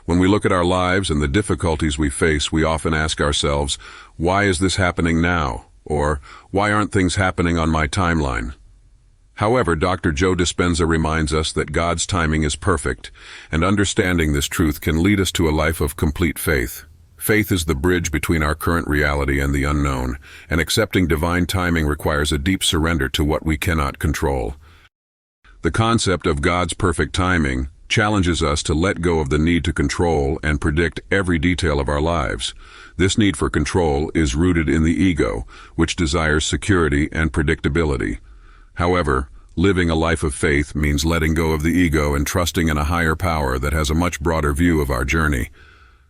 When we look at our lives and the difficulties we face, we often ask ourselves, why is this happening now? Or, why aren't things happening on my timeline? However, Dr. Joe Dispenza reminds us that God's timing is perfect, and understanding this truth can lead us to a life of complete faith. Faith is the bridge between our current reality and the unknown, and accepting divine timing requires a deep surrender to what we cannot control. The concept of God's perfect timing challenges us to let go of the need to control and predict every detail of our lives. This need for control is rooted in the ego, which desires security and predictability. However, living a life of faith means letting go of the ego and trusting in a higher power that has a much broader view of our journey.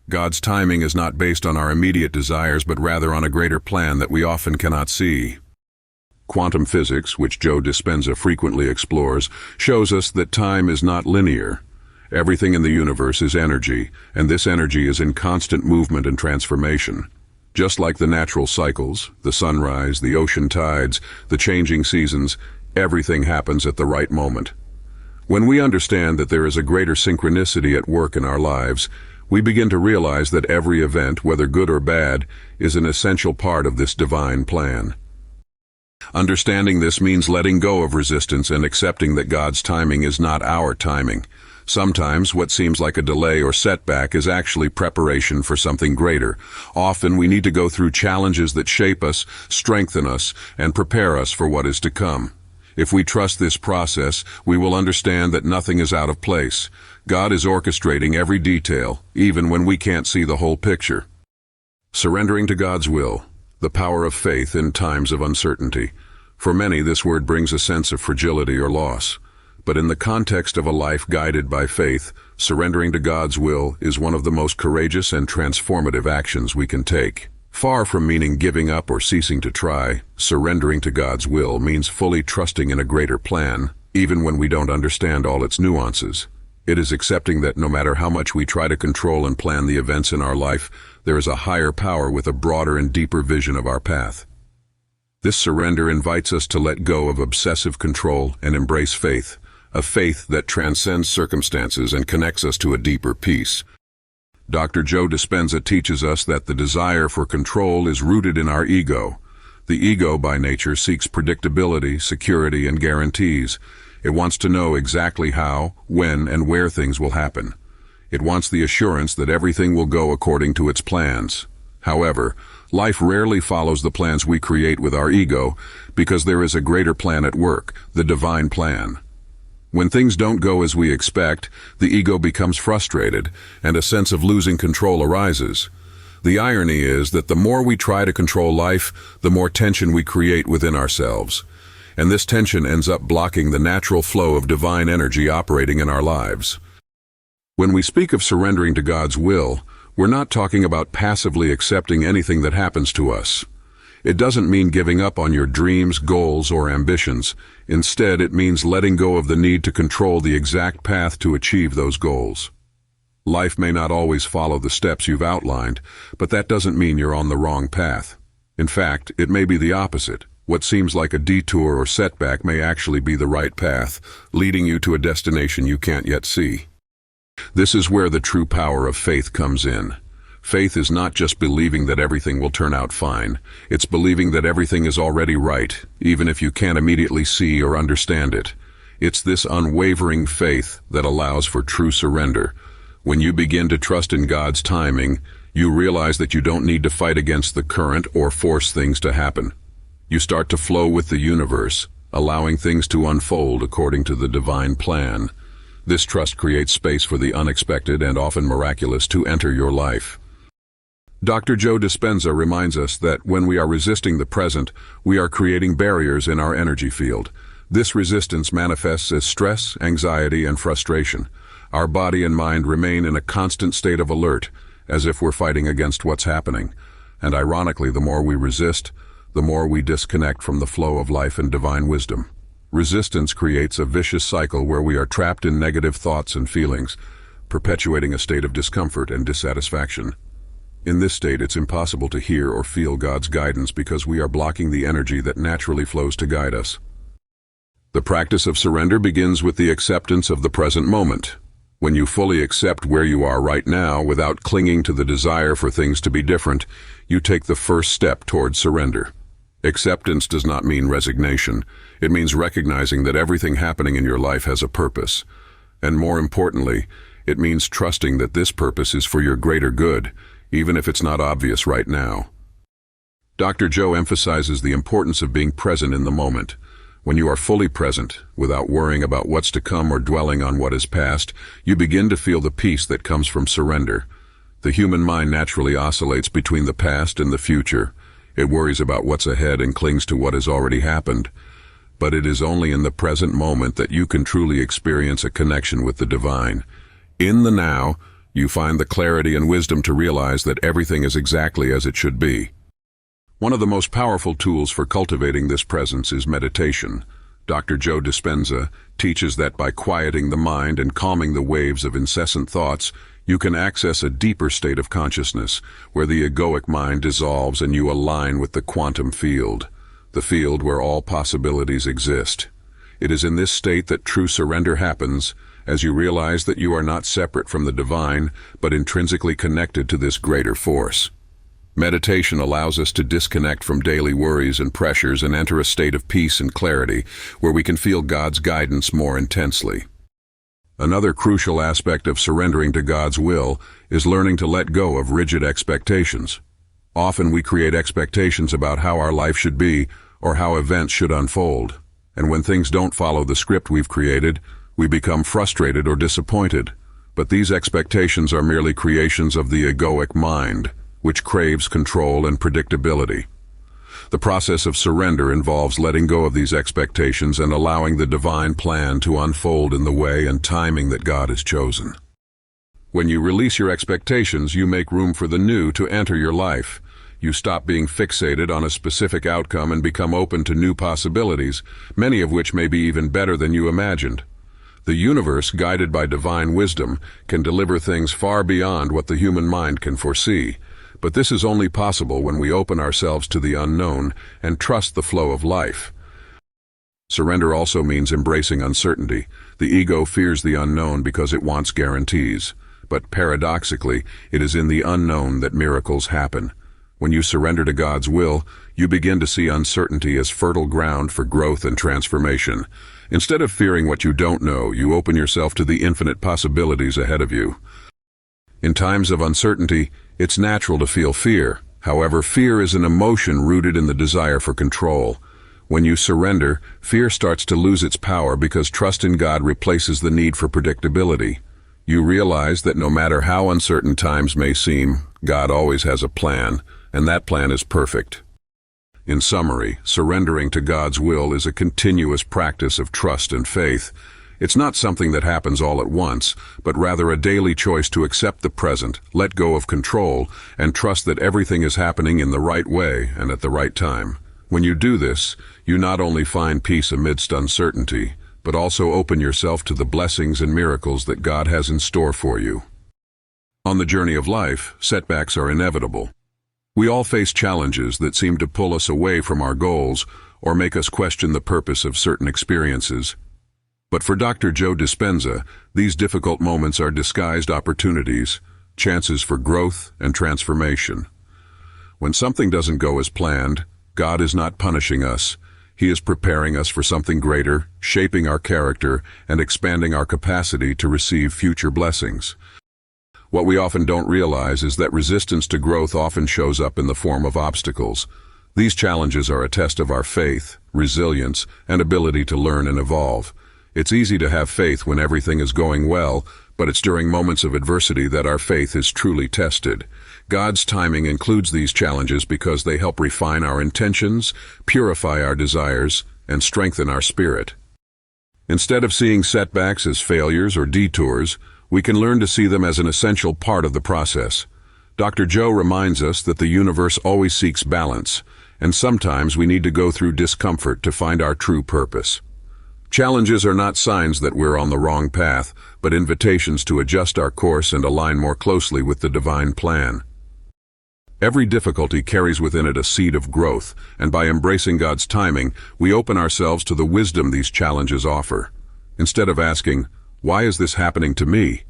God's timing is not based on our immediate desires, but rather on a greater plan that we often cannot see. Quantum physics, which Joe Dispenza frequently explores, shows us that time is not linear. Everything in the universe is energy, and this energy is in constant movement and transformation. Just like the natural cycles, the sunrise, the ocean tides, the changing seasons, everything happens at the right moment. When we understand that there is a greater synchronicity at work in our lives, we begin to realize that every event, whether good or bad, is an essential part of this divine plan. Understanding this means letting go of resistance and accepting that God's timing is not our timing. Sometimes what seems like a delay or setback is actually preparation for something greater. Often we need to go through challenges that shape us, strengthen us, and prepare us for what is to come. If we trust this process, we will understand that nothing is out of place. God is orchestrating every detail, even when we can't see the whole picture. Surrendering to God's will, the power of faith in times of uncertainty. For many, this word brings a sense of fragility or loss. But in the context of a life guided by faith, surrendering to God's will is one of the most courageous and transformative actions we can take. Far from meaning giving up or ceasing to try, surrendering to God's will means fully trusting in a greater plan, even when we don't understand all its nuances. It is accepting that no matter how much we try to control and plan the events in our life, there is a higher power with a broader and deeper vision of our path. This surrender invites us to let go of obsessive control and embrace faith, a faith that transcends circumstances and connects us to a deeper peace. Dr. Joe Dispenza teaches us that the desire for control is rooted in our ego. The ego, by nature, seeks predictability, security, and guarantees. It wants to know exactly how, when, and where things will happen. It wants the assurance that everything will go according to its plans. However, life rarely follows the plans we create with our ego, because there is a greater plan at work, the divine plan. When things don't go as we expect, the ego becomes frustrated, and a sense of losing control arises. The irony is that the more we try to control life, the more tension we create within ourselves. And this tension ends up blocking the natural flow of divine energy operating in our lives. When we speak of surrendering to God's will, we're not talking about passively accepting anything that happens to us. It doesn't mean giving up on your dreams, goals, or ambitions. Instead, it means letting go of the need to control the exact path to achieve those goals. Life may not always follow the steps you've outlined, but that doesn't mean you're on the wrong path. In fact, it may be the opposite. What seems like a detour or setback may actually be the right path, leading you to a destination you can't yet see. This is where the true power of faith comes in. Faith is not just believing that everything will turn out fine. It's believing that everything is already right, even if you can't immediately see or understand it. It's this unwavering faith that allows for true surrender. When you begin to trust in God's timing, you realize that you don't need to fight against the current or force things to happen. You start to flow with the universe, allowing things to unfold according to the divine plan. This trust creates space for the unexpected and often miraculous to enter your life. Dr. Joe Dispenza reminds us that when we are resisting the present, we are creating barriers in our energy field. This resistance manifests as stress, anxiety, and frustration. Our body and mind remain in a constant state of alert, as if we're fighting against what's happening. And ironically, the more we resist, the more we disconnect from the flow of life and divine wisdom. Resistance creates a vicious cycle where we are trapped in negative thoughts and feelings, perpetuating a state of discomfort and dissatisfaction. In this state, it's impossible to hear or feel God's guidance because we are blocking the energy that naturally flows to guide us. The practice of surrender begins with the acceptance of the present moment. When you fully accept where you are right now without clinging to the desire for things to be different, you take the first step towards surrender. Acceptance does not mean resignation. It means recognizing that everything happening in your life has a purpose. And more importantly, it means trusting that this purpose is for your greater good, even if it's not obvious right now. Dr. Joe emphasizes the importance of being present in the moment. When you are fully present, without worrying about what's to come or dwelling on what is past, you begin to feel the peace that comes from surrender. The human mind naturally oscillates between the past and the future. It worries about what's ahead and clings to what has already happened. But it is only in the present moment that you can truly experience a connection with the divine. In the now, you find the clarity and wisdom to realize that everything is exactly as it should be. One of the most powerful tools for cultivating this presence is meditation. Dr. Joe Dispenza teaches that by quieting the mind and calming the waves of incessant thoughts, you can access a deeper state of consciousness, where the egoic mind dissolves and you align with the quantum field, the field where all possibilities exist. It is in this state that true surrender happens, as you realize that you are not separate from the divine, but intrinsically connected to this greater force. Meditation allows us to disconnect from daily worries and pressures and enter a state of peace and clarity, where we can feel God's guidance more intensely. Another crucial aspect of surrendering to God's will is learning to let go of rigid expectations. Often we create expectations about how our life should be or how events should unfold. And when things don't follow the script we've created, we become frustrated or disappointed. But these expectations are merely creations of the egoic mind, which craves control and predictability. The process of surrender involves letting go of these expectations and allowing the divine plan to unfold in the way and timing that God has chosen. When you release your expectations, you make room for the new to enter your life. You stop being fixated on a specific outcome and become open to new possibilities, many of which may be even better than you imagined. The universe, guided by divine wisdom, can deliver things far beyond what the human mind can foresee. But this is only possible when we open ourselves to the unknown and trust the flow of life. Surrender also means embracing uncertainty. The ego fears the unknown because it wants guarantees. But paradoxically, it is in the unknown that miracles happen. When you surrender to God's will, you begin to see uncertainty as fertile ground for growth and transformation. Instead of fearing what you don't know, you open yourself to the infinite possibilities ahead of you. In times of uncertainty, it's natural to feel fear. However, fear is an emotion rooted in the desire for control. When you surrender, fear starts to lose its power because trust in God replaces the need for predictability. You realize that no matter how uncertain times may seem, God always has a plan, and that plan is perfect. In summary, surrendering to God's will is a continuous practice of trust and faith. It's not something that happens all at once, but rather a daily choice to accept the present, let go of control, and trust that everything is happening in the right way and at the right time. When you do this, you not only find peace amidst uncertainty, but also open yourself to the blessings and miracles that God has in store for you. On the journey of life, setbacks are inevitable. We all face challenges that seem to pull us away from our goals or make us question the purpose of certain experiences. But for Dr. Joe Dispenza, these difficult moments are disguised opportunities, chances for growth and transformation. When something doesn't go as planned, God is not punishing us. He is preparing us for something greater, shaping our character, and expanding our capacity to receive future blessings. What we often don't realize is that resistance to growth often shows up in the form of obstacles. These challenges are a test of our faith, resilience, and ability to learn and evolve. It's easy to have faith when everything is going well, but it's during moments of adversity that our faith is truly tested. God's timing includes these challenges because they help refine our intentions, purify our desires, and strengthen our spirit. Instead of seeing setbacks as failures or detours, we can learn to see them as an essential part of the process. Dr. Joe reminds us that the universe always seeks balance, and sometimes we need to go through discomfort to find our true purpose. Challenges are not signs that we're on the wrong path, but invitations to adjust our course and align more closely with the divine plan. Every difficulty carries within it a seed of growth, and by embracing God's timing, we open ourselves to the wisdom these challenges offer. Instead of asking, "Why is this happening to me?"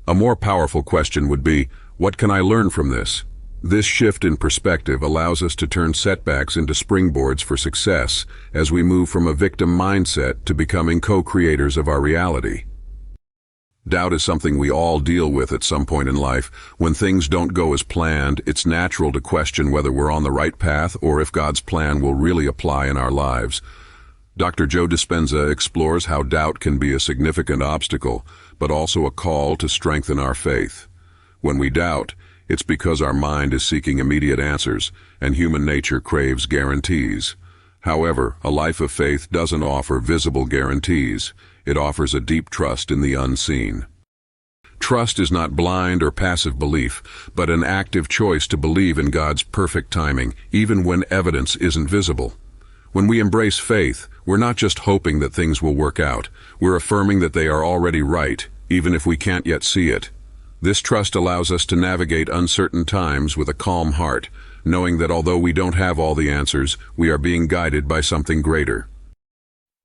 A more powerful question would be, what can I learn from this? This shift in perspective allows us to turn setbacks into springboards for success as we move from a victim mindset to becoming co-creators of our reality. Doubt is something we all deal with at some point in life. When things don't go as planned, it's natural to question whether we're on the right path or if God's plan will really apply in our lives. Dr. Joe Dispenza explores how doubt can be a significant obstacle, but also a call to strengthen our faith. When we doubt, it's because our mind is seeking immediate answers, and human nature craves guarantees. However, a life of faith doesn't offer visible guarantees. It offers a deep trust in the unseen. Trust is not blind or passive belief, but an active choice to believe in God's perfect timing, even when evidence isn't visible. When we embrace faith, we're not just hoping that things will work out. We're affirming that they are already right, even if we can't yet see it. This trust allows us to navigate uncertain times with a calm heart, knowing that although we don't have all the answers, we are being guided by something greater.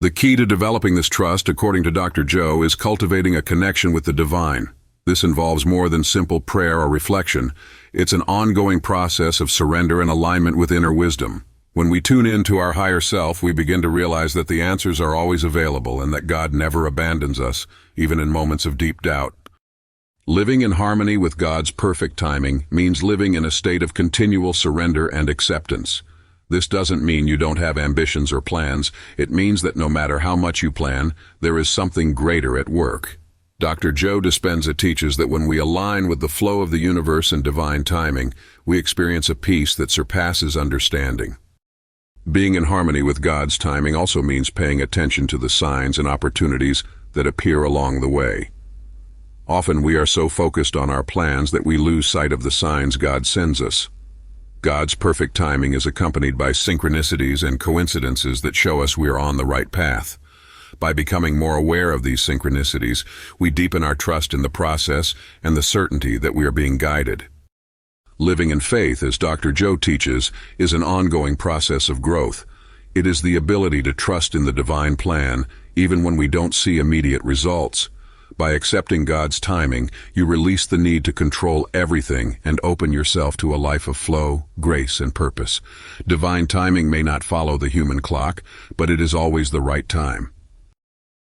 The key to developing this trust, according to Dr. Joe, is cultivating a connection with the divine. This involves more than simple prayer or reflection. It's an ongoing process of surrender and alignment with inner wisdom. When we tune in to our higher self, we begin to realize that the answers are always available and that God never abandons us, even in moments of deep doubt. Living in harmony with God's perfect timing means living in a state of continual surrender and acceptance. This doesn't mean you don't have ambitions or plans. It means that no matter how much you plan, there is something greater at work. Dr. Joe Dispenza teaches that when we align with the flow of the universe and divine timing, we experience a peace that surpasses understanding. Being in harmony with God's timing also means paying attention to the signs and opportunities that appear along the way. Often we are so focused on our plans that we lose sight of the signs God sends us. God's perfect timing is accompanied by synchronicities and coincidences that show us we are on the right path. By becoming more aware of these synchronicities, we deepen our trust in the process and the certainty that we are being guided. Living in faith, as Dr. Joe teaches, is an ongoing process of growth. It is the ability to trust in the divine plan, even when we don't see immediate results. By accepting God's timing, you release the need to control everything and open yourself to a life of flow, grace, and purpose. Divine timing may not follow the human clock, but it is always the right time.